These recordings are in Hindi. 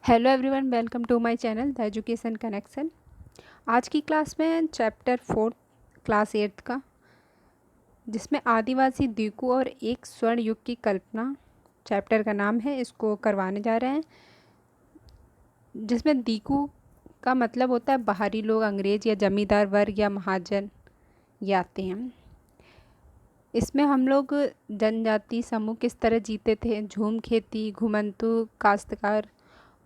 Hello everyone, welcome to my channel the education connection. आज की क्लास में चैप्टर 4 क्लास 8 का, जिसमें आदिवासी द्वीपों और एक स्वर्ण युग की कल्पना चैप्टर का नाम है, इसको करवाने जा रहे हैं। जिसमें द्वीपों का मतलब होता है बाहरी लोग, अंग्रेज या जमींदार वर्ग या महाजन ये आते हैं। इसमें हम लोग जनजाति समूह किस तरह जीते थे, झूम खेती, घुमंतू काश्तकार,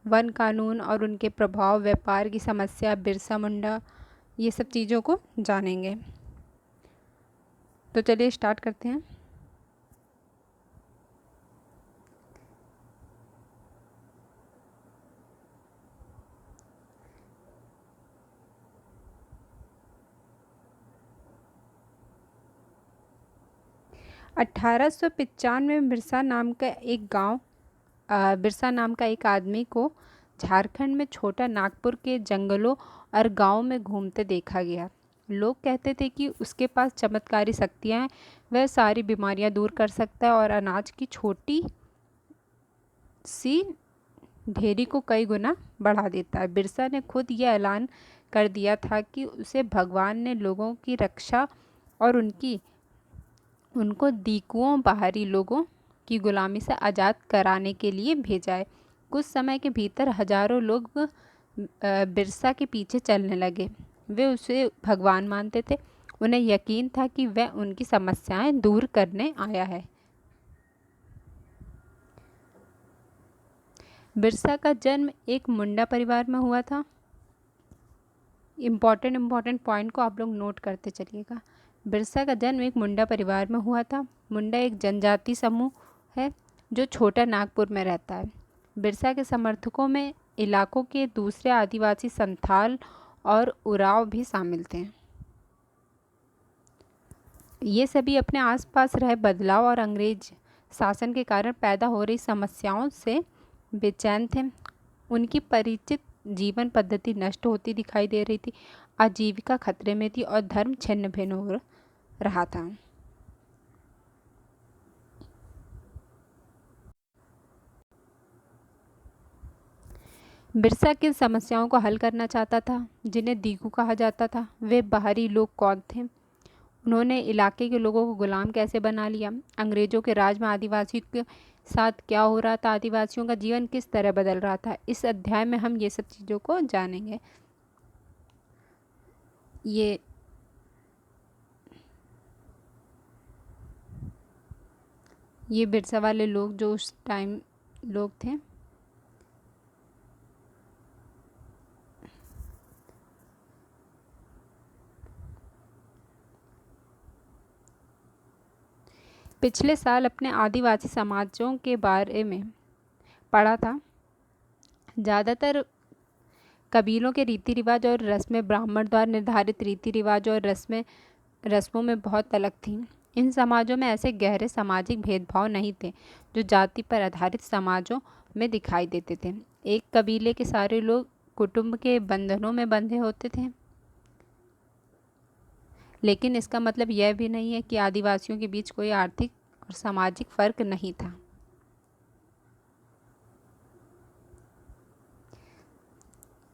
वन कानून और उनके प्रभाव, व्यापार की समस्या, बिरसा मुंडा, ये सब चीज़ों को जानेंगे। तो चलिए स्टार्ट करते हैं। अट्ठारह सौ 95 में बिरसा नाम का एक आदमी को झारखंड में छोटा नागपुर के जंगलों और गांवों में घूमते देखा गया। लोग कहते थे कि उसके पास चमत्कारी शक्तियां हैं, वह सारी बीमारियां दूर कर सकता है और अनाज की छोटी सी ढेरी को कई गुना बढ़ा देता है। बिरसा ने खुद यह ऐलान कर दिया था कि उसे भगवान ने लोगों की रक्षा और उनको दीकुओं बाहरी लोगों की गुलामी से आज़ाद कराने के लिए भेजा है। कुछ समय के भीतर हजारों लोग बिरसा के पीछे चलने लगे। वे उसे भगवान मानते थे। उन्हें यकीन था कि वह उनकी समस्याएं दूर करने आया है। बिरसा का जन्म एक मुंडा परिवार में हुआ था। इम्पॉर्टेंट पॉइंट को आप लोग नोट करते चलिएगा। बिरसा का जन्म एक मुंडा परिवार में हुआ था। मुंडा एक जनजाति समूह है जो छोटा नागपुर में रहता है। बिरसा के समर्थकों में इलाकों के दूसरे आदिवासी संथाल और उराव भी शामिल थे। ये सभी अपने आसपास रहे बदलाव और अंग्रेज शासन के कारण पैदा हो रही समस्याओं से बेचैन थे। उनकी परिचित जीवन पद्धति नष्ट होती दिखाई दे रही थी, आजीविका खतरे में थी और धर्म छिन्न भिन्न हो रहा था। बिरसा किन समस्याओं को हल करना चाहता था, जिन्हें दीकू कहा जाता था? वे बाहरी लोग कौन थे? उन्होंने इलाके के लोगों को गुलाम कैसे बना लिया? अंग्रेजों के राज में आदिवासियों के साथ क्या हो रहा था? आदिवासियों का जीवन किस तरह बदल रहा था? इस अध्याय में हम ये सब चीज़ों को जानेंगे। ये बिरसा वाले लोग जो उस टाइम लोग थे। पिछले साल अपने आदिवासी समाजों के बारे में पढ़ा था। ज़्यादातर कबीलों के रीति रिवाज और रस्में ब्राह्मण द्वारा निर्धारित रीति रिवाज और रस्मों में बहुत अलग थीं। इन समाजों में ऐसे गहरे सामाजिक भेदभाव नहीं थे जो जाति पर आधारित समाजों में दिखाई देते थे। एक कबीले के सारे लोग कुटुंब के बंधनों में बंधे होते थे, लेकिन इसका मतलब यह भी नहीं है कि आदिवासियों के बीच कोई आर्थिक और सामाजिक फर्क नहीं था।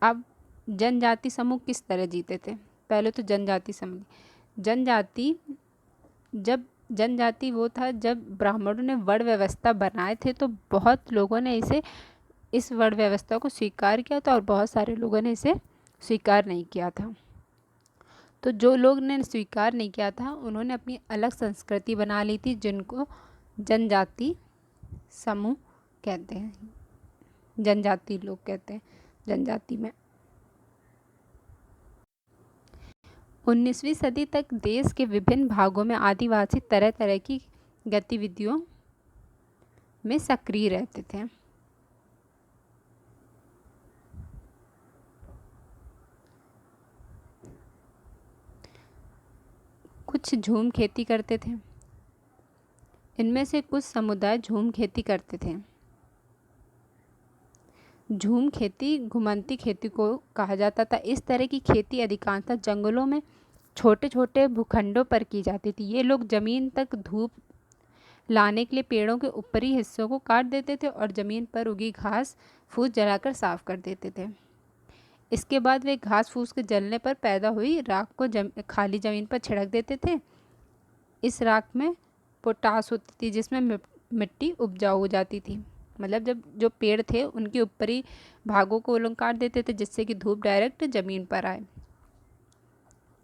अब जनजाति समूह किस तरह जीते थे? पहले तो जनजाति समूह। जनजाति वो था जब ब्राह्मणों ने वर्ण व्यवस्था बनाए थे, तो बहुत लोगों ने इस वर्ण व्यवस्था को स्वीकार किया था और बहुत सारे लोगों ने इसे स्वीकार नहीं किया था। तो जो लोग ने स्वीकार नहीं किया था, उन्होंने अपनी अलग संस्कृति बना ली थी, जिनको जनजाति समूह कहते हैं, जनजाति लोग कहते हैं जनजाति में। 19वीं सदी तक देश के विभिन्न भागों में आदिवासी तरह तरह की गतिविधियों में सक्रिय रहते थे। कुछ झूम खेती करते थे। इनमें से कुछ समुदाय झूम खेती करते थे। झूम खेती घुमंती खेती को कहा जाता था। इस तरह की खेती अधिकांशतः जंगलों में छोटे छोटे भूखंडों पर की जाती थी। ये लोग ज़मीन तक धूप लाने के लिए पेड़ों के ऊपरी हिस्सों को काट देते थे और ज़मीन पर उगी घास फूस जलाकर साफ कर देते थे। इसके बाद वे घास फूस के जलने पर पैदा हुई राख को खाली ज़मीन पर छिड़क देते थे। इस राख में पोटास होती थी, जिसमें मिट्टी उपजाऊ हो जाती थी। मतलब जब जो पेड़ थे उनके ऊपरी भागों को वो लोग काट देते थे, जिससे कि धूप डायरेक्ट ज़मीन पर आए,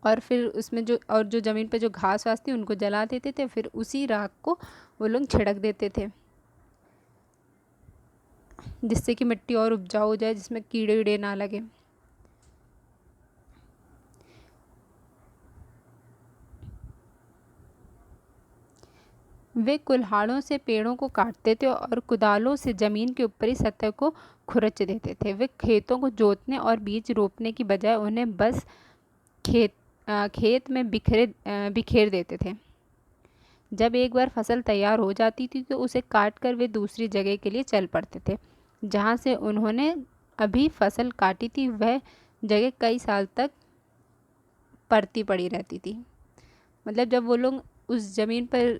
और फिर उसमें जो ज़मीन पे जो घास वास थी उनको जला देते थे। फिर उसी राख को वो लोग छिड़क देते थे, जिससे कि मिट्टी और उपजाऊ हो जाए, जिसमें कीड़े वीड़े ना लगे। वे कुल्हाड़ों से पेड़ों को काटते थे और कुदालों से ज़मीन के ऊपरी सतह को खुरच देते थे। वे खेतों को जोतने और बीज रोपने की बजाय उन्हें बस खेत में बिखेर देते थे। जब एक बार फसल तैयार हो जाती थी तो उसे काट कर वे दूसरी जगह के लिए चल पड़ते थे। जहाँ से उन्होंने अभी फसल काटी थी वह जगह कई साल तक पड़ती पड़ी रहती थी। मतलब जब वो लोग उस ज़मीन पर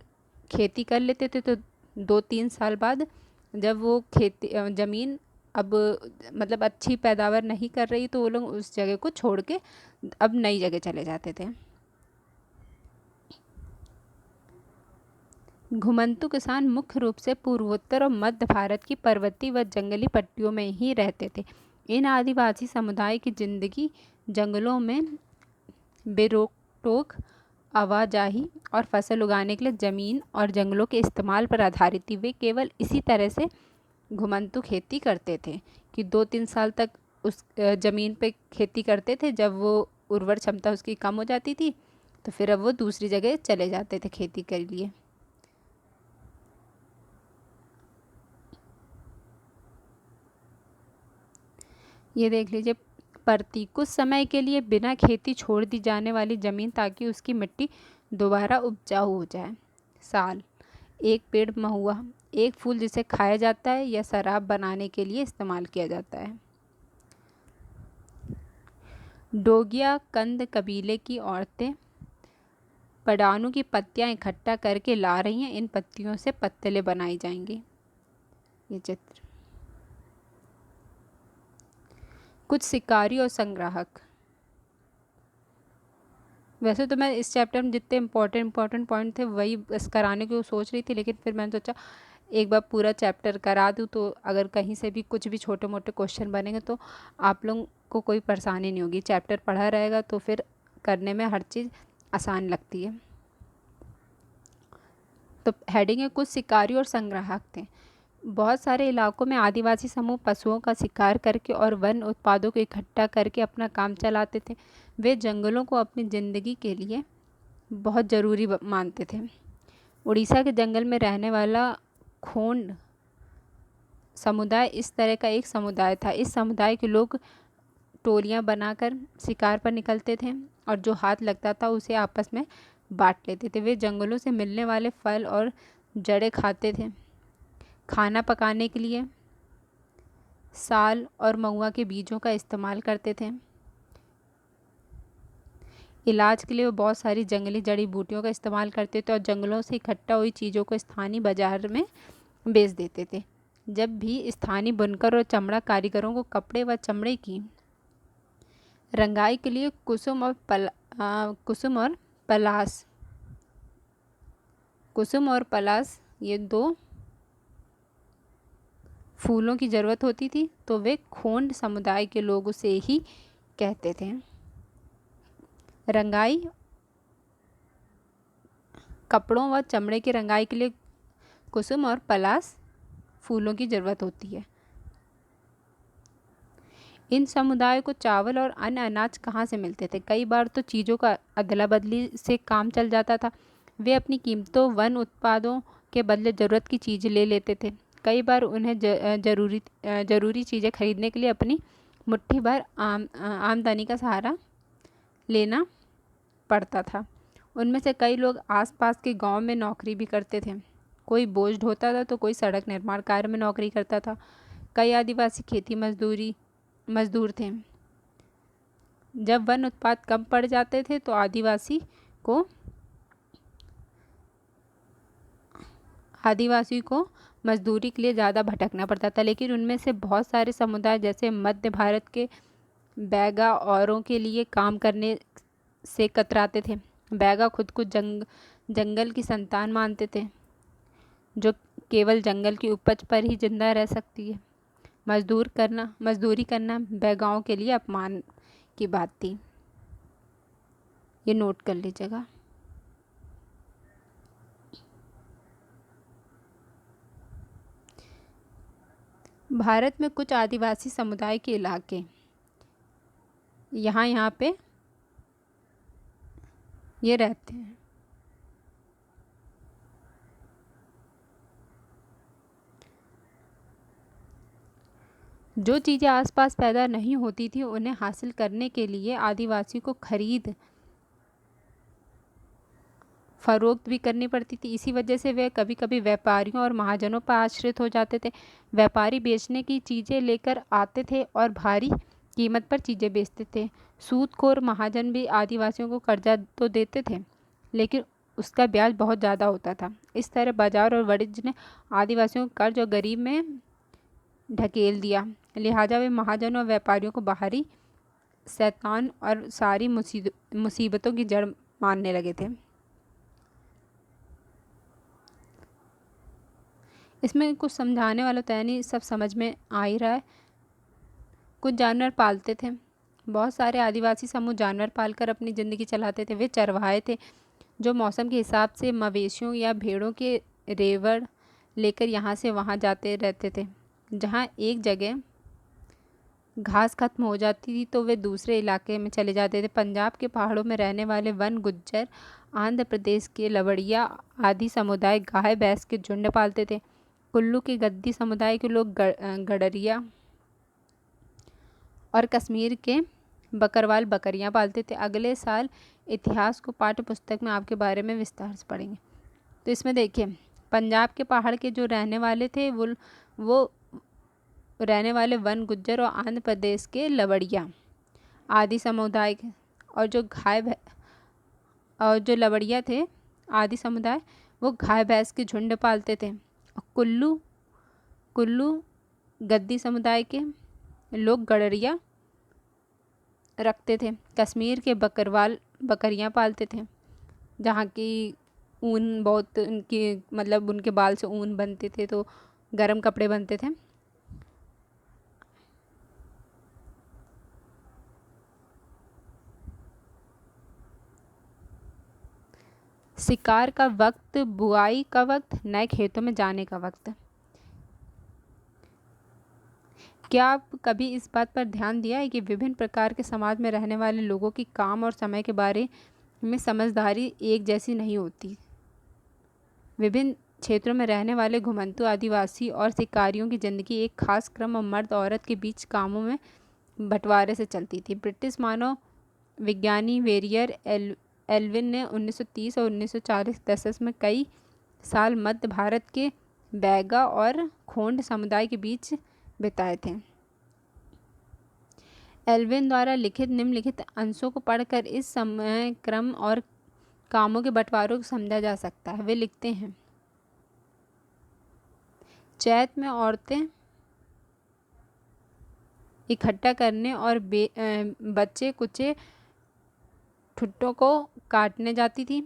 खेती कर लेते थे तो 2-3 साल बाद जब वो खेती ज़मीन अब मतलब अच्छी पैदावार नहीं कर रही तो वो लोग उस जगह को छोड़ के अब नई जगह चले जाते थे। घुमंतु किसान मुख्य रूप से पूर्वोत्तर और मध्य भारत की पर्वतीय व जंगली पट्टियों में ही रहते थे। इन आदिवासी समुदाय की जिंदगी जंगलों में बेरोक टोक आवाजाही और फसल उगाने के लिए ज़मीन और जंगलों के इस्तेमाल पर आधारित थी। वे केवल इसी तरह से घुमंतु खेती करते थे कि 2-3 साल तक उस ज़मीन पे खेती करते थे। जब वो उर्वर क्षमता उसकी कम हो जाती थी तो फिर अब वो दूसरी जगह चले जाते थे खेती के लिए। ये देख लीजिए, परती कुछ समय के लिए बिना खेती छोड़ दी जाने वाली ज़मीन ताकि उसकी मिट्टी दोबारा उपजाऊ हो जाए। साल एक पेड़ महुआ, एक फूल जिसे खाया जाता है या शराब बनाने के लिए इस्तेमाल किया जाता है। डोगिया कंद कबीले की औरतें पडानू की पत्तियां इकट्ठा करके ला रही हैं। इन पत्तियों से पत्तलें बनाई जाएंगी। ये चित्र। कुछ शिकारी और संग्राहक। वैसे तो मैं इस चैप्टर में जितने इम्पोर्टेंट पॉइंट थे वही बस कराने की सोच रही थी, लेकिन फिर मैंने सोचा एक बार पूरा चैप्टर करा दूँ तो अगर कहीं से भी कुछ भी छोटे मोटे क्वेश्चन बनेंगे तो आप लोगों को कोई परेशानी नहीं होगी। चैप्टर पढ़ा रहेगा तो फिर करने में हर चीज़ आसान लगती है। तो हेडिंग है कुछ शिकारी और संग्राहक थे। बहुत सारे इलाकों में आदिवासी समूह पशुओं का शिकार करके और वन उत्पादों को इकट्ठा करके अपना काम चलाते थे। वे जंगलों को अपनी ज़िंदगी के लिए बहुत ज़रूरी मानते थे। उड़ीसा के जंगल में रहने वाला खोंड समुदाय इस तरह का एक समुदाय था। इस समुदाय के लोग टोलियां बनाकर शिकार पर निकलते थे और जो हाथ लगता था उसे आपस में बांट लेते थे। वे जंगलों से मिलने वाले फल और जड़ें खाते थे। खाना पकाने के लिए साल और महुआ के बीजों का इस्तेमाल करते थे। इलाज के लिए वो बहुत सारी जंगली जड़ी बूटियों का इस्तेमाल करते थे और जंगलों से इकट्ठा हुई चीज़ों को स्थानीय बाजार में बेच देते थे। जब भी स्थानीय बुनकर और चमड़ा कारीगरों को कपड़े व चमड़े की रंगाई के लिए कुसुम और पलास ये 2 फूलों की ज़रूरत होती थी तो वे खोंड समुदाय के लोग उसे ही कहते थे। रंगाई कपड़ों व चमड़े की रंगाई के लिए कुसुम और पलास फूलों की ज़रूरत होती है। इन समुदायों को चावल और अन्य अनाज कहाँ से मिलते थे? कई बार तो चीज़ों का अदला बदली से काम चल जाता था। वे अपनी कीमतों वन उत्पादों के बदले ज़रूरत की चीज़ ले लेते थे। कई बार उन्हें ज़रूरी चीज़ें खरीदने के लिए अपनी मुट्ठी भर आमदनी का सहारा लेना पड़ता था। उनमें से कई लोग आसपास के गांव में नौकरी भी करते थे। कोई बोझ ढोता था तो कोई सड़क निर्माण कार्य में नौकरी करता था। कई आदिवासी खेती मजदूर थे। जब वन उत्पाद कम पड़ जाते थे तो आदिवासी को आदिवासी को मजदूरी के लिए ज़्यादा भटकना पड़ता था, लेकिन उनमें से बहुत सारे समुदाय जैसे मध्य भारत के बैगा औरों के लिए काम करने से कतराते थे। बैगा खुद को जंगल की संतान मानते थे, जो केवल जंगल की उपज पर ही जिंदा रह सकती है। मजदूरी करना बैगाओं के लिए अपमान की बात थी। ये नोट कर लीजिएगा। भारत में कुछ आदिवासी समुदाय के इलाके यहाँ पे ये रहते हैं। जो चीज़ें आसपास पैदा नहीं होती थी उन्हें हासिल करने के लिए आदिवासी को खरीद फरोख्त भी करनी पड़ती थी। इसी वजह से वे कभी कभी व्यापारियों और महाजनों पर आश्रित हो जाते थे। व्यापारी बेचने की चीज़ें लेकर आते थे और भारी कीमत पर चीज़ें बेचते थे। सूदखोर महाजन भी आदिवासियों को कर्जा तो देते थे, लेकिन उसका ब्याज बहुत ज़्यादा होता था। इस तरह बाजार और वाणिज्य ने आदिवासियों को कर्ज और गरीब में ढकेल दिया। लिहाजा वे महाजनों और व्यापारियों को बाहरी शैतान और सारी मुसीबतों की जड़ मानने लगे थे। इसमें कुछ समझाने वाला तो है नहीं, सब समझ में आ ही रहा है। कुछ जानवर पालते थे। बहुत सारे आदिवासी समूह जानवर पालकर अपनी ज़िंदगी चलाते थे। वे चरवाहे थे जो मौसम के हिसाब से मवेशियों या भेड़ों के रेवड़ लेकर यहाँ से वहाँ जाते रहते थे। जहाँ एक जगह घास खत्म हो जाती थी तो वे दूसरे इलाके में चले जाते थे। पंजाब के पहाड़ों में रहने वाले वन गुज्जर, आंध्र प्रदेश के लवड़िया आदि समुदाय गाय भैंस के झुंड पालते थे। कुल्लू के गद्दी समुदाय के लोग गडरिया और कश्मीर के बकरवाल बकरियां पालते थे। अगले साल इतिहास को पाठ्य पुस्तक में आपके बारे में विस्तार से पढ़ेंगे। तो इसमें देखिए, पंजाब के पहाड़ के जो रहने वाले थे वो रहने वाले वन गुज्जर और आंध्र प्रदेश के लवड़िया आदि समुदाय और जो लवड़िया थे आदि समुदाय वो गाय भैंस के झुंड पालते थे। और कुल्लू गद्दी समुदाय के लोग गडरिया रखते थे। कश्मीर के बकरवाल बकरियां पालते थे, जहाँ की ऊन बहुत उनकी मतलब उनके बाल से ऊन बनते थे तो गर्म कपड़े बनते थे। शिकार का वक्त, बुआई का वक्त, नए खेतों में जाने का वक्त। क्या आप कभी इस बात पर ध्यान दिया है कि विभिन्न प्रकार के समाज में रहने वाले लोगों की काम और समय के बारे में समझदारी एक जैसी नहीं होती। विभिन्न क्षेत्रों में रहने वाले घुमंतू आदिवासी और शिकारियों की ज़िंदगी एक खास क्रम और मर्द औरत के बीच कामों में बंटवारे से चलती थी। ब्रिटिश मानव विज्ञानी वेरियर एल्विन ने 1930 और 1940 दशक में कई साल मध्य भारत के बैगा और खोंड समुदाय के बीच बिताए थे। एल्विन द्वारा लिखित निम्नलिखित अंशों को पढ़कर इस समय क्रम और कामों के बंटवारों को समझा जा सकता है। वे लिखते हैं, चैत में औरतें इकट्ठा करने और बच्चे कुचे ठुट्टों को काटने जाती थी।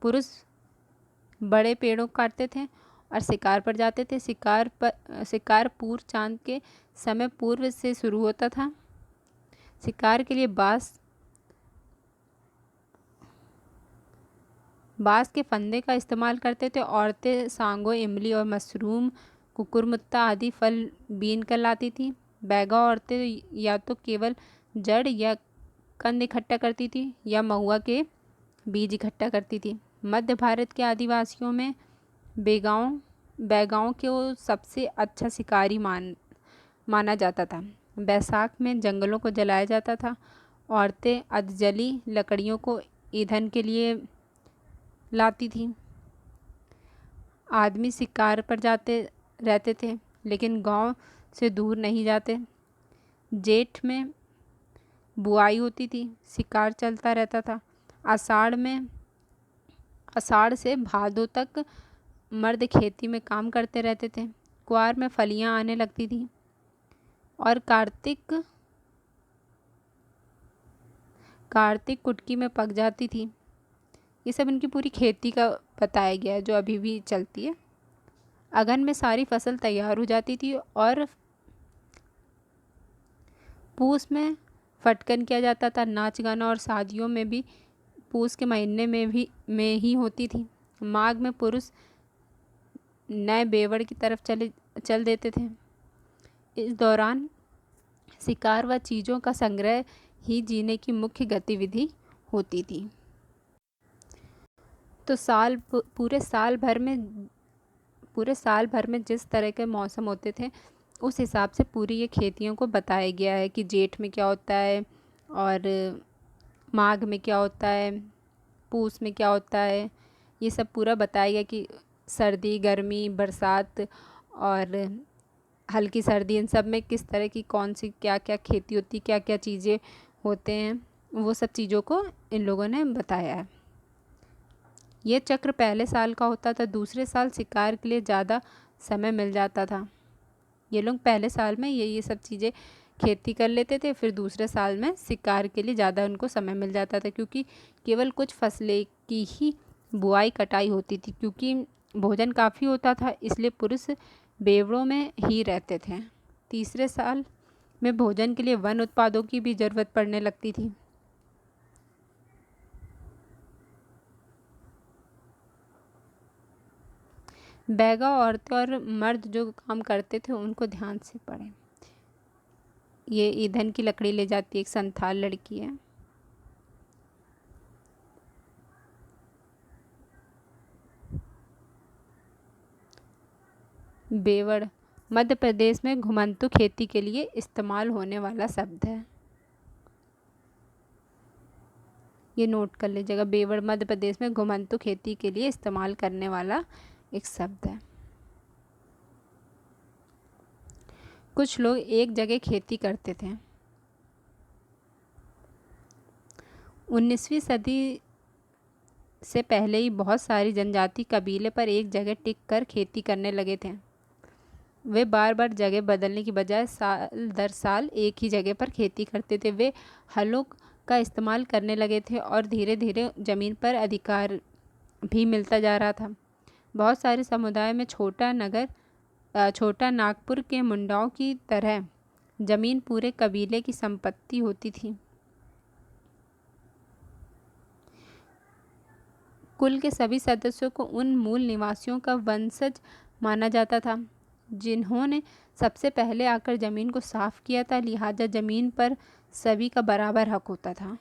पुरुष बड़े पेड़ों को काटते थे और शिकार पर जाते थे। शिकार पूर्व चांद के समय पूर्व से शुरू होता था। शिकार के लिए बांस के फंदे का इस्तेमाल करते थे। औरतें सांगो, इमली और मशरूम, कुकुरमुत्ता आदि फल बीन कर लाती थी। बैगा औरतें या तो केवल जड़ या कंद इकट्ठा करती थी या महुआ के बीज इकट्ठा करती थी। मध्य भारत के आदिवासियों में बैगाओं को सबसे अच्छा शिकारी माना जाता था। बैसाख में जंगलों को जलाया जाता था। औरतें अधजली लकड़ियों को ईंधन के लिए लाती थी। आदमी शिकार पर जाते रहते थे, लेकिन गांव से दूर नहीं जाते। जेठ में बुआई होती थी, शिकार चलता रहता था। आषाढ़ से भादों तक मर्द खेती में काम करते रहते थे। कुआर में फलियां आने लगती थी और कार्तिक कुटकी में पक जाती थी। ये सब इनकी पूरी खेती का बताया गया है जो अभी भी चलती है। अगहन में सारी फसल तैयार हो जाती थी और पूस में फटकन किया जाता था। नाच गाना और शादियों में भी पूस के महीने में ही होती थी। माघ में पुरुष नए बेवड़ की तरफ चल देते थे। इस दौरान शिकार व चीज़ों का संग्रह ही जीने की मुख्य गतिविधि होती थी। तो पूरे साल भर में जिस तरह के मौसम होते थे उस हिसाब से पूरी ये खेतियों को बताया गया है कि जेठ में क्या होता है और माघ में क्या होता है, पूस में क्या होता है। ये सब पूरा बताया गया कि सर्दी, गर्मी, बरसात और हल्की सर्दी, इन सब में किस तरह की कौन सी क्या क्या खेती होती, क्या क्या चीज़ें होते हैं, वो सब चीज़ों को इन लोगों ने बताया है। ये चक्र पहले साल का होता था। दूसरे साल शिकार के लिए ज़्यादा समय मिल जाता था। ये लोग पहले साल में ये सब चीज़ें खेती कर लेते थे, फिर दूसरे साल में शिकार के लिए ज़्यादा उनको समय मिल जाता था, क्योंकि केवल कुछ फसलें की ही बुआई कटाई होती थी। क्योंकि भोजन काफ़ी होता था इसलिए पुरुष बेवड़ों में ही रहते थे। तीसरे साल में भोजन के लिए वन उत्पादों की भी ज़रूरत पड़ने लगती थी। बैगा औरतें और मर्द जो काम करते थे उनको ध्यान से पढ़ें। ये ईंधन की लकड़ी ले जाती है, एक संथाल लड़की है। बेवड़ मध्य प्रदेश में घुमंतु खेती के लिए इस्तेमाल होने वाला शब्द है। ये नोट कर लीजिएगा। बेवड़ मध्य प्रदेश में घुमंतु खेती के लिए इस्तेमाल करने वाला एक शब्द है। कुछ लोग एक जगह खेती करते थे। 19वीं सदी से पहले ही बहुत सारी जनजाति कबीले पर एक जगह टिक कर खेती करने लगे थे। वे बार बार जगह बदलने की बजाय साल दर साल एक ही जगह पर खेती करते थे। वे हलों का इस्तेमाल करने लगे थे और धीरे धीरे ज़मीन पर अधिकार भी मिलता जा रहा था। बहुत सारे समुदाय में छोटा नागपुर के मुंडाओं की तरह ज़मीन पूरे कबीले की संपत्ति होती थी। कुल के सभी सदस्यों को उन मूल निवासियों का वंशज माना जाता था जिन्होंने सबसे पहले आकर ज़मीन को साफ किया था। लिहाजा ज़मीन पर सभी का बराबर हक होता था।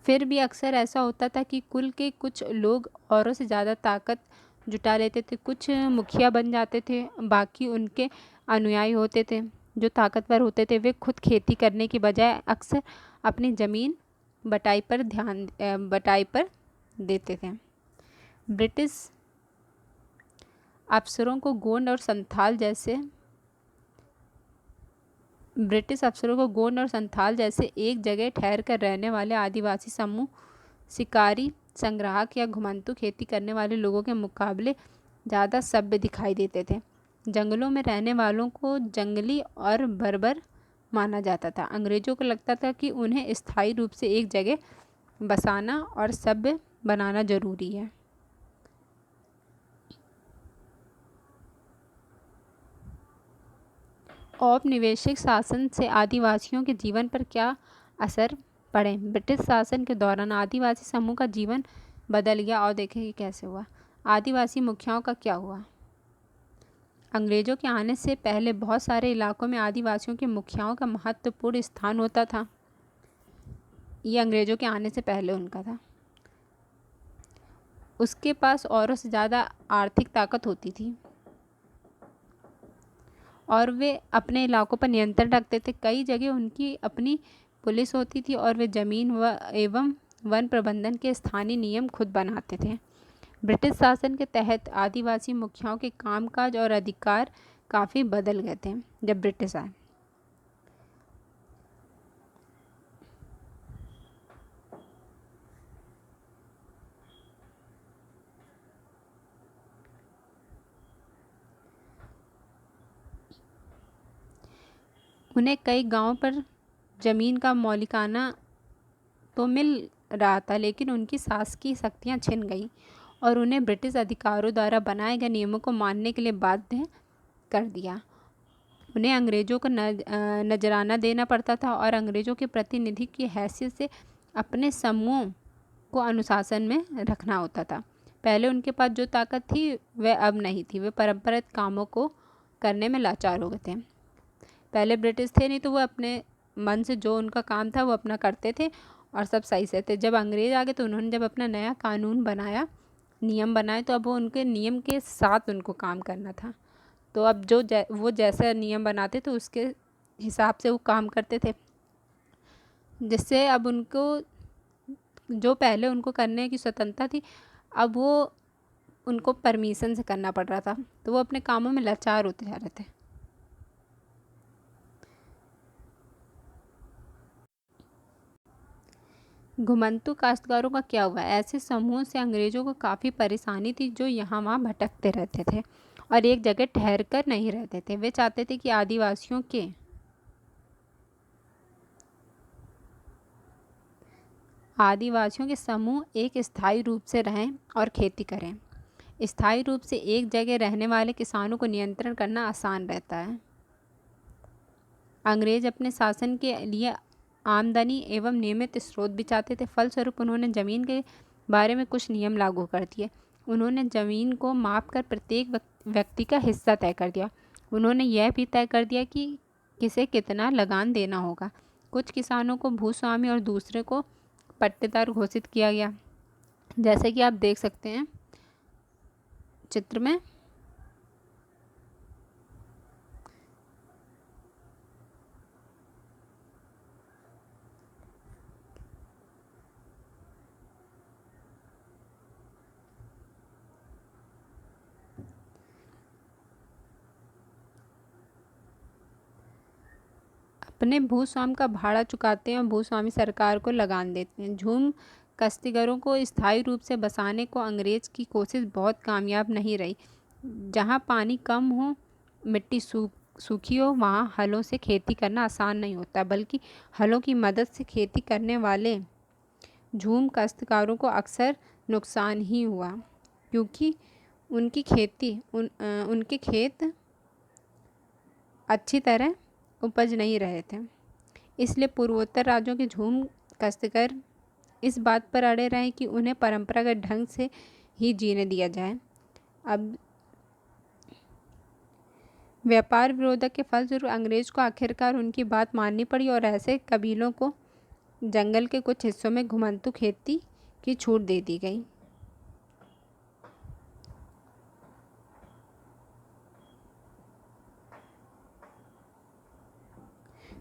फिर भी अक्सर ऐसा होता था कि कुल के कुछ लोग औरों से ज़्यादा ताकत जुटा लेते थे। कुछ मुखिया बन जाते थे, बाकी उनके अनुयायी होते थे। जो ताकतवर होते थे वे खुद खेती करने की बजाय अक्सर अपनी ज़मीन बटाई पर देते थे। ब्रिटिश अफसरों को गोंड और संथाल जैसे एक जगह ठहर कर रहने वाले आदिवासी समूह शिकारी, संग्राहक या घुमंतु खेती करने वाले लोगों के मुकाबले ज़्यादा सभ्य दिखाई देते थे। जंगलों में रहने वालों को जंगली और बर्बर माना जाता था। अंग्रेज़ों को लगता था कि उन्हें स्थायी रूप से एक जगह बसाना और सभ्य बनाना जरूरी है। औपनिवेशिक शासन से आदिवासियों के जीवन पर क्या असर पड़े। ब्रिटिश शासन के दौरान आदिवासी समूह का जीवन बदल गया और देखें कि कैसे हुआ। आदिवासी मुखियाओं का क्या हुआ। अंग्रेज़ों के आने से पहले बहुत सारे इलाकों में आदिवासियों के मुखियाओं का महत्वपूर्ण स्थान होता था। ये अंग्रेज़ों के आने से पहले उनका था। उसके पास औरों से ज़्यादा आर्थिक ताकत होती थी और वे अपने इलाकों पर नियंत्रण रखते थे। कई जगह उनकी अपनी पुलिस होती थी और वे ज़मीन एवं वन प्रबंधन के स्थानीय नियम खुद बनाते थे। ब्रिटिश शासन के तहत आदिवासी मुखियाओं के कामकाज और अधिकार काफ़ी बदल गए थे जब ब्रिटिश आए। उन्हें कई गांवों पर ज़मीन का मालिकाना तो मिल रहा था, लेकिन उनकी शासकीय शक्तियाँ छिन गईं और उन्हें ब्रिटिश अधिकारियों द्वारा बनाए गए नियमों को मानने के लिए बाध्य कर दिया। उन्हें अंग्रेज़ों को नजराना देना पड़ता था और अंग्रेज़ों के प्रतिनिधि की हैसियत से अपने समूह को अनुशासन में रखना होता था। पहले उनके पास जो ताकत थी वह अब नहीं थी। वे परंपरागत कामों को करने में लाचार हो गए थे। पहले ब्रिटिश थे नहीं तो वो अपने मन से जो उनका काम था वो अपना करते थे और सब सही से थे। जब अंग्रेज़ आ गए तो उन्होंने जब अपना नया कानून बनाया, नियम बनाए, तो अब वो उनके नियम के साथ उनको काम करना था। तो अब वो जैसा नियम बनाते थे उसके हिसाब से वो काम करते थे, जिससे अब उनको जो पहले उनको करने की स्वतंत्रता थी अब वो उनको परमिशन से करना पड़ रहा था, तो वो अपने कामों में लाचार होते जा रहे थे। घुमंतु काश्तकारों का क्या हुआ? ऐसे समूहों से अंग्रेजों को काफ़ी परेशानी थी, जो यहाँ वहाँ भटकते रहते थे और एक जगह ठहर कर नहीं रहते थे। वे चाहते थे कि आदिवासियों के समूह एक स्थायी रूप से रहें और खेती करें। स्थायी रूप से एक जगह रहने वाले किसानों को नियंत्रण करना आसान रहता है। अंग्रेज अपने शासन के लिए आमदनी एवं नियमित स्रोत भी चाहते थे। फलस्वरूप उन्होंने ज़मीन के बारे में कुछ नियम लागू कर दिए। उन्होंने ज़मीन को माप कर प्रत्येक व्यक्ति का हिस्सा तय कर दिया। उन्होंने यह भी तय कर दिया कि किसे कितना लगान देना होगा। कुछ किसानों को भूस्वामी और दूसरे को पट्टेदार घोषित किया गया, जैसे कि आप देख सकते हैं चित्र में। अपने भूस्वामी का भाड़ा चुकाते हैं और भूस्वामी सरकार को लगान देते हैं। झूम काश्तकारों को स्थायी रूप से बसाने को अंग्रेज की कोशिश बहुत कामयाब नहीं रही। जहाँ पानी कम हो, मिट्टी सूखी हो, वहाँ हलों से खेती करना आसान नहीं होता, बल्कि हलों की मदद से खेती करने वाले झूम काश्तकारों को अक्सर नुकसान ही हुआ, क्योंकि उनके खेत अच्छी तरह उपज नहीं रहे थे। इसलिए पूर्वोत्तर राज्यों के झूम काश्तकार इस बात पर अड़े रहे कि उन्हें परंपरागत ढंग से ही जीने दिया जाए। अब व्यापार विरोध के फलस्वरूप अंग्रेज को आखिरकार उनकी बात माननी पड़ी और ऐसे कबीलों को जंगल के कुछ हिस्सों में घुमंतू खेती की छूट दे दी गई।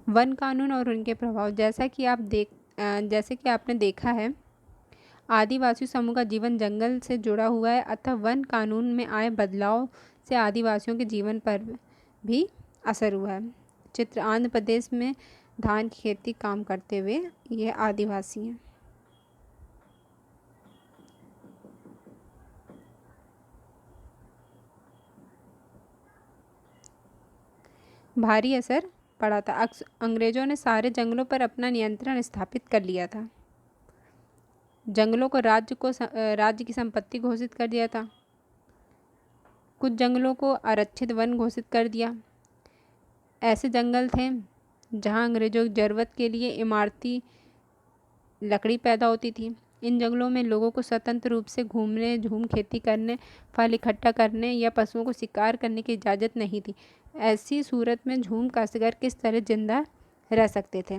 वन कानून और उनके प्रभाव। जैसे कि आपने देखा है, आदिवासी समूह का जीवन जंगल से जुड़ा हुआ है, अतः वन कानून में आए बदलाव से आदिवासियों के जीवन पर भी असर हुआ है। चित्र आंध्र प्रदेश में धान की खेती काम करते हुए ये आदिवासी हैं। भारी असर पड़ा था। अंग्रेजों ने सारे जंगलों पर अपना नियंत्रण स्थापित कर लिया था। जंगलों को राज्य की संपत्ति घोषित कर दिया था। कुछ जंगलों को आरक्षित वन घोषित कर दिया। ऐसे जंगल थे जहां अंग्रेजों की ज़रूरत के लिए इमारती लकड़ी पैदा होती थी। इन जंगलों में लोगों को स्वतंत्र रूप से घूमने, झूम खेती करने, फल इकट्ठा करने या पशुओं को शिकार करने की इजाज़त नहीं थी। ऐसी सूरत में झूम काश्तकार किस तरह जिंदा रह सकते थे?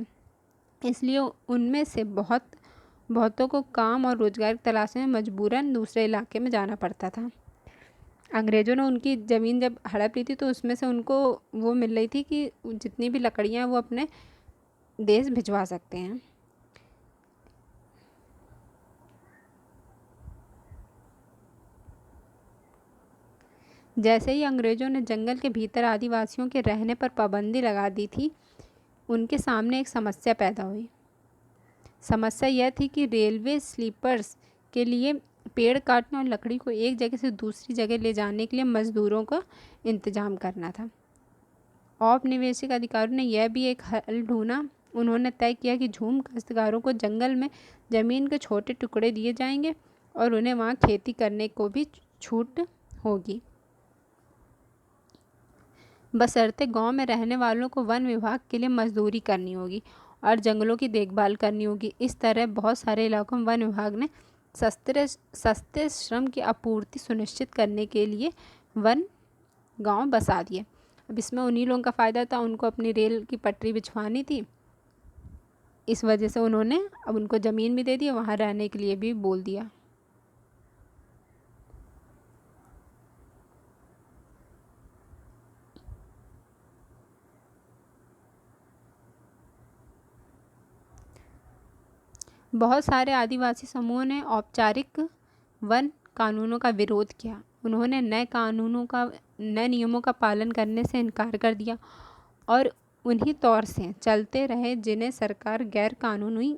इसलिए उनमें से बहुतों को काम और रोजगार की तलाश में मजबूरन दूसरे इलाके में जाना पड़ता था। अंग्रेज़ों ने उनकी ज़मीन जब हड़प ली थी तो उसमें से उनको वो मिल रही थी कि जितनी भी लकड़ियाँ हैं वो अपने देश भिजवा सकते हैं। जैसे ही अंग्रेज़ों ने जंगल के भीतर आदिवासियों के रहने पर पाबंदी लगा दी थी, उनके सामने एक समस्या पैदा हुई। समस्या यह थी कि रेलवे स्लीपर्स के लिए पेड़ काटने और लकड़ी को एक जगह से दूसरी जगह ले जाने के लिए मजदूरों का इंतजाम करना था। औपनिवेशिक अधिकारियों ने यह भी एक हल ढूंढा। उन्होंने तय किया कि झूम काश्तकारों को जंगल में ज़मीन के छोटे टुकड़े दिए जाएंगे और उन्हें वहाँ खेती करने को भी छूट होगी, बशर्ते गांव में रहने वालों को वन विभाग के लिए मजदूरी करनी होगी और जंगलों की देखभाल करनी होगी। इस तरह बहुत सारे इलाकों में वन विभाग ने सस्ते श्रम की आपूर्ति सुनिश्चित करने के लिए वन गांव बसा दिए। अब इसमें उन्हीं लोगों का फ़ायदा था, उनको अपनी रेल की पटरी बिछवानी थी, इस वजह से उन्होंने अब उनको ज़मीन भी दे दी, वहाँ रहने के लिए भी बोल दिया। बहुत सारे आदिवासी समूहों ने औपचारिक वन कानूनों का विरोध किया। उन्होंने नए नियमों का पालन करने से इनकार कर दिया और उन्हीं तौर से चलते रहे जिन्हें सरकार गैर कानूनी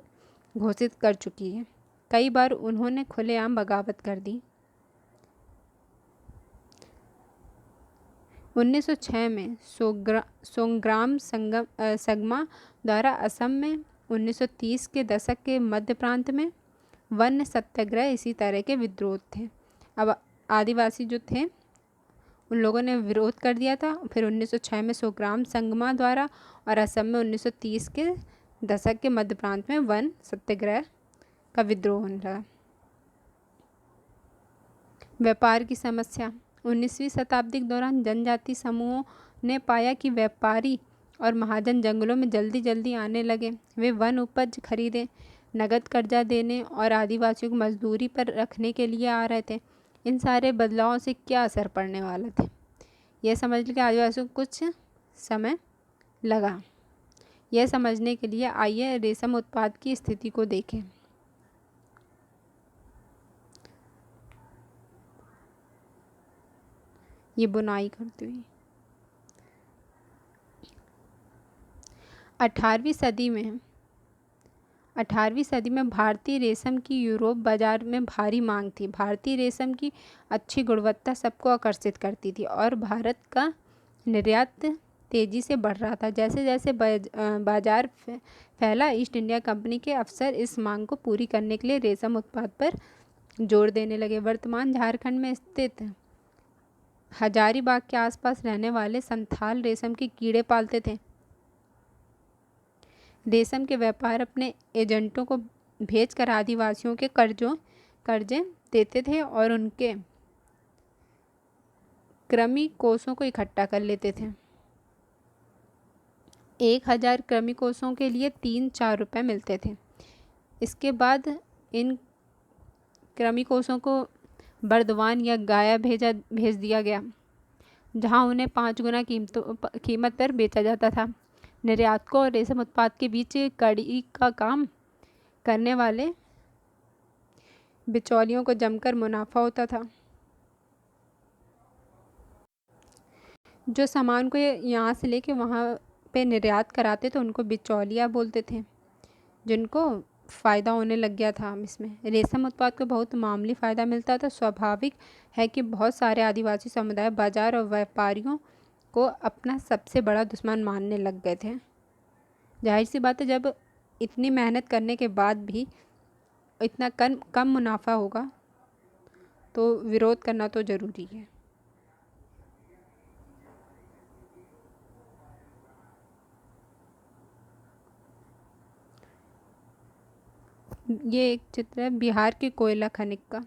घोषित कर चुकी है। कई बार उन्होंने खुलेआम बगावत कर दी। 1906 में सोंग्राम संगमा द्वारा असम में 1930 के दशक के मध्य प्रांत में वन्य सत्याग्रह इसी तरह के विद्रोह थे। अब आदिवासी जो थे उन लोगों ने विरोध कर दिया था। फिर 1906 में सोग्राम संगमा द्वारा और असम में 1930 के दशक के मध्य प्रांत में वन सत्याग्रह का विद्रोह होने लगा। व्यापार की समस्या। 19वीं शताब्दी के दौरान जनजाति समूहों ने पाया कि व्यापारी और महाजन जंगलों में जल्दी जल्दी आने लगे। वे वन उपज खरीदे, नगद कर्जा देने और आदिवासियों को मजदूरी पर रखने के लिए आ रहे थे। इन सारे बदलावों से क्या असर पड़ने वाला था, यह समझने के आदिवासियों को कुछ समय लगा। यह समझने के लिए आइए रेशम उत्पाद की स्थिति को देखें। ये बुनाई करती हुई 18वीं सदी में भारतीय रेशम की यूरोप बाजार में भारी मांग थी। भारतीय रेशम की अच्छी गुणवत्ता सबको आकर्षित करती थी और भारत का निर्यात तेजी से बढ़ रहा था। जैसे जैसे बाजार फैला, ईस्ट इंडिया कंपनी के अफसर इस मांग को पूरी करने के लिए रेशम उत्पाद पर जोर देने लगे। वर्तमान झारखंड में स्थित हजारीबाग के आसपास रहने वाले संथाल रेशम के कीड़े पालते थे। रेशम के व्यापार अपने एजेंटों को भेजकर आदिवासियों के कर्जे देते थे और उनके कृमि कोषों को इकट्ठा कर लेते थे। 1000 कृमि कोषों के लिए 3-4 रुपये मिलते थे। इसके बाद इन कृमि कोषों को बर्दवान या गाया भेज दिया गया, जहां उन्हें 5 गुना कीमत पर बेचा जाता था। निर्यातकों और रेशम उत्पाद के बीच कड़ी का काम करने वाले बिचौलियों को जमकर मुनाफा होता था। जो सामान को यहाँ से लेके वहाँ पे निर्यात कराते थे उनको बिचौलिया बोलते थे, जिनको फ़ायदा होने लग गया था। इसमें रेशम उत्पाद को बहुत मामूली फ़ायदा मिलता था। स्वाभाविक है कि बहुत सारे आदिवासी समुदाय बाजार और व्यापारियों को अपना सबसे बड़ा दुश्मन मानने लग गए थे। जाहिर सी बात है, जब इतनी मेहनत करने के बाद भी इतना कम मुनाफा होगा तो विरोध करना तो ज़रूरी है। ये एक चित्र है बिहार के कोयला खनिक का।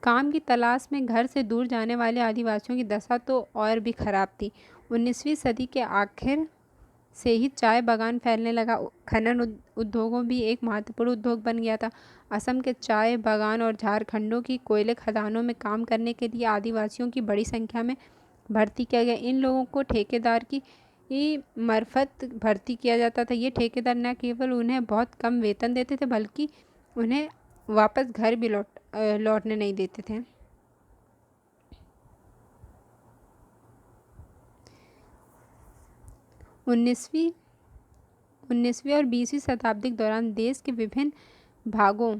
काम की तलाश में घर से दूर जाने वाले आदिवासियों की दशा तो और भी खराब थी। 19वीं सदी के आखिर से ही चाय बागान फैलने लगा। खनन उद्योगों भी एक महत्वपूर्ण उद्योग बन गया था। असम के चाय बागान और झारखंडों की कोयले खदानों में काम करने के लिए आदिवासियों की बड़ी संख्या में भर्ती किया गया। इन लोगों को ठेकेदार की मार्फत भर्ती किया जाता था। ये ठेकेदार न केवल उन्हें बहुत कम वेतन देते थे, बल्कि उन्हें वापस घर भी लौटने नहीं देते थे। 19वीं और 20वीं शताब्दी के दौरान देश के विभिन्न भागों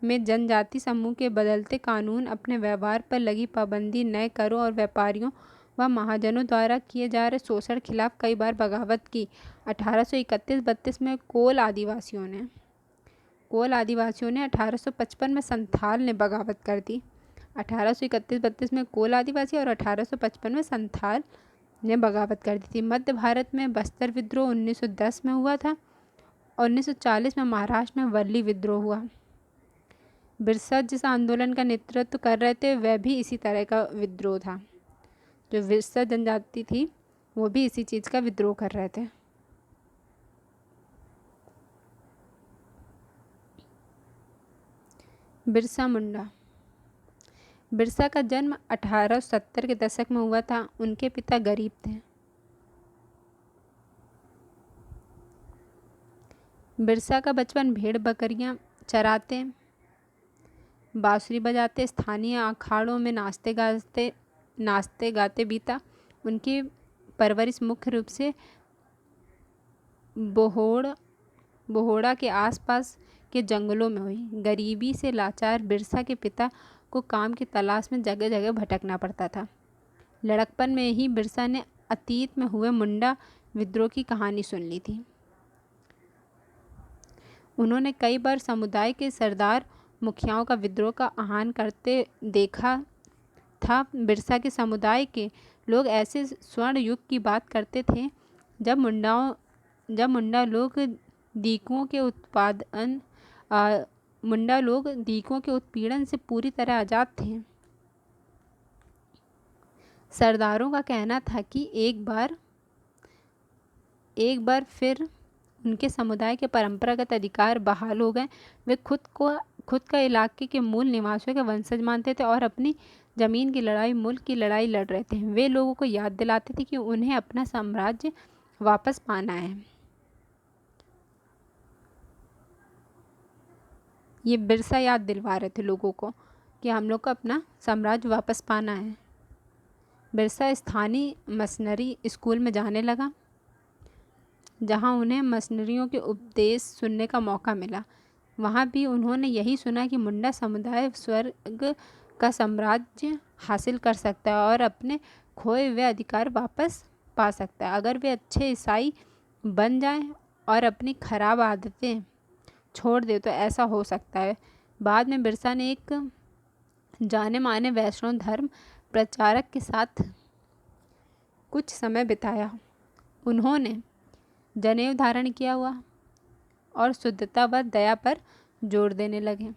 में जनजाति समूह के बदलते कानून, अपने व्यवहार पर लगी पाबंदी, नए करों और व्यापारियों व महाजनों द्वारा किए जा रहे शोषण खिलाफ कई बार बगावत की। 1831-32 में कोल आदिवासियों ने 1855 में संथाल ने बगावत कर दी। 1831-32 में कोल आदिवासी और 1855 में संथाल ने बगावत कर दी थी। मध्य भारत में बस्तर विद्रोह 1910 में हुआ था और 1940 में महाराष्ट्र में वर्ली विद्रोह हुआ। बिरसा जिस आंदोलन का नेतृत्व कर रहे थे वह भी इसी तरह का विद्रोह था। जो बिरसा जनजाति थी वो भी इसी चीज़ का विद्रोह कर रहे थे। बिरसा मुंडा। बिरसा का जन्म 1870 के दशक में हुआ था। उनके पिता गरीब थे। बिरसा का बचपन भेड़ बकरियां चराते, बांसुरी बजाते, स्थानीय अखाड़ों में नाचते गाते बीता। उनकी परवरिश मुख्य रूप से बोहोड़ा के आसपास के जंगलों में हुई। गरीबी से लाचार बिरसा के पिता को काम की तलाश में जगह जगह भटकना पड़ता था। लड़कपन में ही बिरसा ने अतीत में हुए मुंडा विद्रोह की कहानी सुन ली थी। उन्होंने कई बार समुदाय के सरदार मुखियाओं का विद्रोह का आह्वान करते देखा था। बिरसा के समुदाय के लोग ऐसे स्वर्ण युग की बात करते थे जब मुंडा लोग दीकुओं के उत्पीड़न से पूरी तरह आज़ाद थे। सरदारों का कहना था कि एक बार फिर उनके समुदाय के परंपरागत अधिकार बहाल हो गए। वे खुद का इलाके के मूल निवासियों के वंशज मानते थे और अपनी जमीन की लड़ाई, मुल्क की लड़ाई लड़ रहे थे। वे लोगों को याद दिलाते थे कि उन्हें अपना साम्राज्य वापस पाना है। ये बिरसा याद दिलवा रहे थे लोगों को कि हम लोग को अपना साम्राज्य वापस पाना है। बिरसा स्थानीय मशीनरी स्कूल में जाने लगा, जहां उन्हें मशीनरियों के उपदेश सुनने का मौका मिला। वहां भी उन्होंने यही सुना कि मुंडा समुदाय स्वर्ग का साम्राज्य हासिल कर सकता है और अपने खोए हुए अधिकार वापस पा सकता है अगर वे अच्छे ईसाई बन जाएं और अपनी खराब आदतें छोड़ दे तो ऐसा हो सकता है। बाद में बिरसा ने एक जाने माने वैष्णव धर्म प्रचारक के साथ कुछ समय बिताया। उन्होंने जनेऊ धारण किया हुआ और शुद्धता व दया पर जोर देने लगे।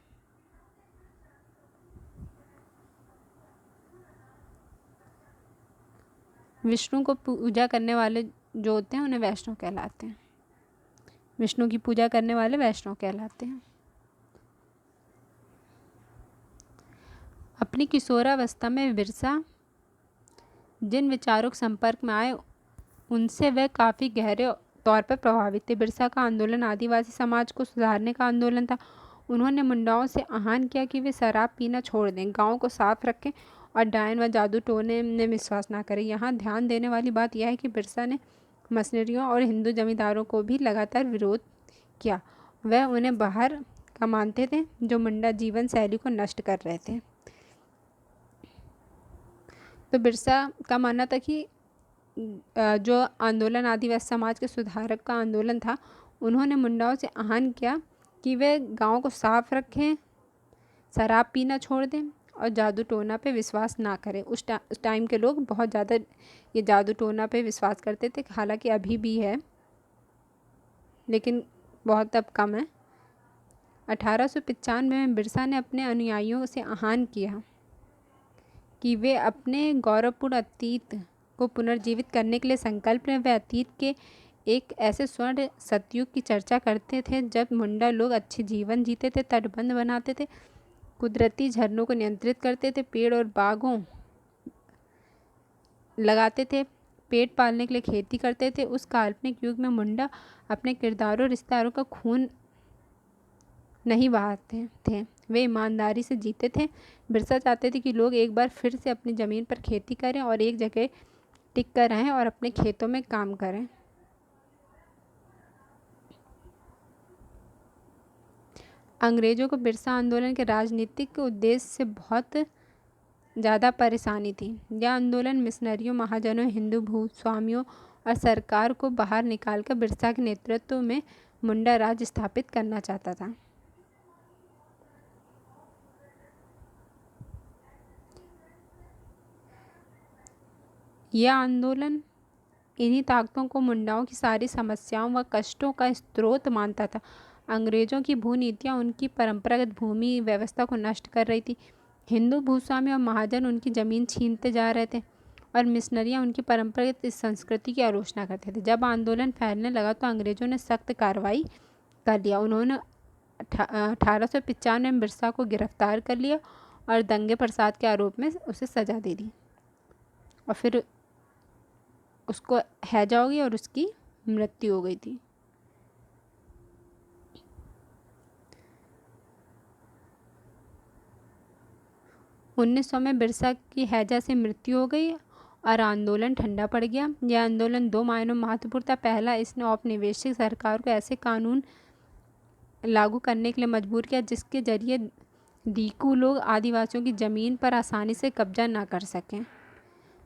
विष्णु को पूजा करने वाले जो होते हैं उन्हें वैष्णव कहलाते हैं। विष्णु की पूजा करने वाले वैष्णव कहलाते हैं। अपनी किशोरावस्था में बिरसा जिन विचारों के संपर्क में आए उनसे वह काफ़ी गहरे तौर पर प्रभावित थे। बिरसा का आंदोलन आदिवासी समाज को सुधारने का आंदोलन था। उन्होंने मुंडाओं से आह्वान किया कि वे शराब पीना छोड़ दें, गाँव को साफ रखें और डायन व जादू टोने में विश्वास ना करें। यहाँ ध्यान देने वाली बात यह है कि बिरसा ने मशीनरियों और हिंदू जमींदारों को भी लगातार विरोध किया। वह उन्हें बाहर का मानते थे जो मुंडा जीवन शैली को नष्ट कर रहे थे। तो बिरसा का मानना था कि जो आंदोलन आदिवासी समाज के सुधारक का आंदोलन था, उन्होंने मुंडाओं से आह्वान किया कि वे गांव को साफ रखें, शराब पीना छोड़ दें और जादू टोना पे विश्वास ना करें। उस टाइम के लोग बहुत ज़्यादा ये जादू टोना पे विश्वास करते थे, हालांकि अभी भी है लेकिन बहुत अब कम है। 1895 में बिरसा ने अपने अनुयायियों से आह्वान किया कि वे अपने गौरवपूर्ण अतीत को पुनर्जीवित करने के लिए संकल्प लें। वे अतीत के एक ऐसे स्वर्ण सतयुग की चर्चा करते थे जब मुंडा लोग अच्छे जीवन जीते थे, तटबंध बनाते थे, कुदरती झरनों को नियंत्रित करते थे, पेड़ और बागों लगाते थे, पेट पालने के लिए खेती करते थे। उस काल्पनिक युग में मुंडा अपने किरदारों रिश्तेदारों का खून नहीं बहाते थे, वे ईमानदारी से जीते थे। बिरसा चाहते थे कि लोग एक बार फिर से अपनी ज़मीन पर खेती करें और एक जगह टिक कर रहें और अपने खेतों में काम करें। अंग्रेज़ों को बिरसा आंदोलन के राजनीतिक उद्देश्य से बहुत ज़्यादा परेशानी थी। यह आंदोलन मिशनरियों, महाजनों, हिंदू भूस्वामियों और सरकार को बाहर निकालकर बिरसा के नेतृत्व में मुंडा राज स्थापित करना चाहता था। यह आंदोलन इन्हीं ताकतों को मुंडाओं की सारी समस्याओं व कष्टों का स्रोत मानता था। अंग्रेज़ों की भूनीतियाँ उनकी परंपरागत भूमि व्यवस्था को नष्ट कर रही थी। हिंदू भूस्वामी और महाजन उनकी ज़मीन छीनते जा रहे थे और मिशनरियाँ उनकी परंपरागत इस संस्कृति की आलोचना करते थे। जब आंदोलन फैलने लगा तो अंग्रेज़ों ने सख्त कार्रवाई कर लिया। उन्होंने 1895 में बिरसा को गिरफ्तार कर लिया और दंगे फसाद के आरोप में उसे सज़ा दे दी और फिर उसको हैजा हो गई और उसकी मृत्यु हो गई थी। उन्नीस सौ में बिरसा की हैजा से मृत्यु हो गई और आंदोलन ठंडा पड़ गया। यह आंदोलन 2 मायनों में महत्वपूर्ण था। पहला, इसने औपनिवेशिक सरकार को ऐसे कानून लागू करने के लिए मजबूर किया जिसके जरिए दीकू लोग आदिवासियों की ज़मीन पर आसानी से कब्जा ना कर सकें।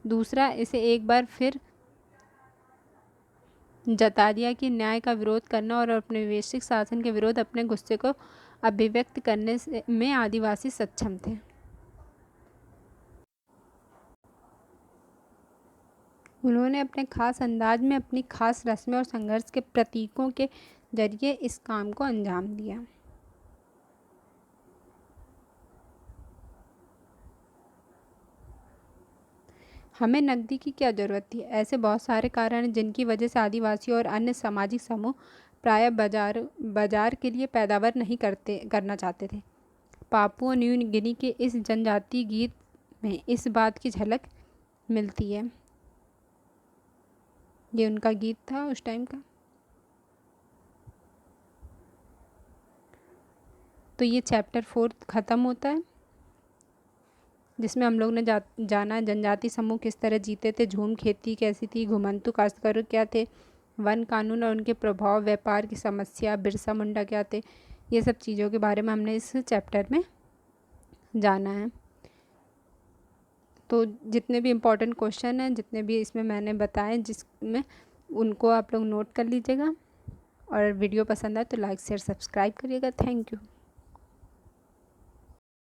दूसरा, इसे एक बार फिर जता दिया कि न्याय का विरोध करना और औपनिवेशिक शासन के विरोध अपने गुस्से को अभिव्यक्त करने में आदिवासी सक्षम थे। उन्होंने अपने खास अंदाज में अपनी खास रस्में और संघर्ष के प्रतीकों के जरिए इस काम को अंजाम दिया। हमें नकदी की क्या ज़रूरत थी? ऐसे बहुत सारे कारण हैं जिनकी वजह से आदिवासी और अन्य सामाजिक समूह प्रायः बाजार के लिए पैदावार नहीं करना चाहते थे। पापुआ न्यू गिनी के इस जनजातीय गीत में इस बात की झलक मिलती है। ये उनका गीत था उस टाइम का। तो ये चैप्टर 4 ख़त्म होता है जिसमें हम लोग ने जाना जनजाति समूह किस तरह जीते थे, झूम खेती कैसी थी, घुमंतु काश्तकार क्या थे, वन कानून और उनके प्रभाव, व्यापार की समस्या, बिरसा मुंडा क्या थे। ये सब चीज़ों के बारे में हमने इस चैप्टर में जाना है। तो जितने भी इम्पोर्टेंट क्वेश्चन हैं, जितने भी इसमें मैंने बताए, जिसमें उनको आप लोग नोट कर लीजिएगा और वीडियो पसंद आए तो लाइक शेयर सब्सक्राइब करिएगा। Thank you.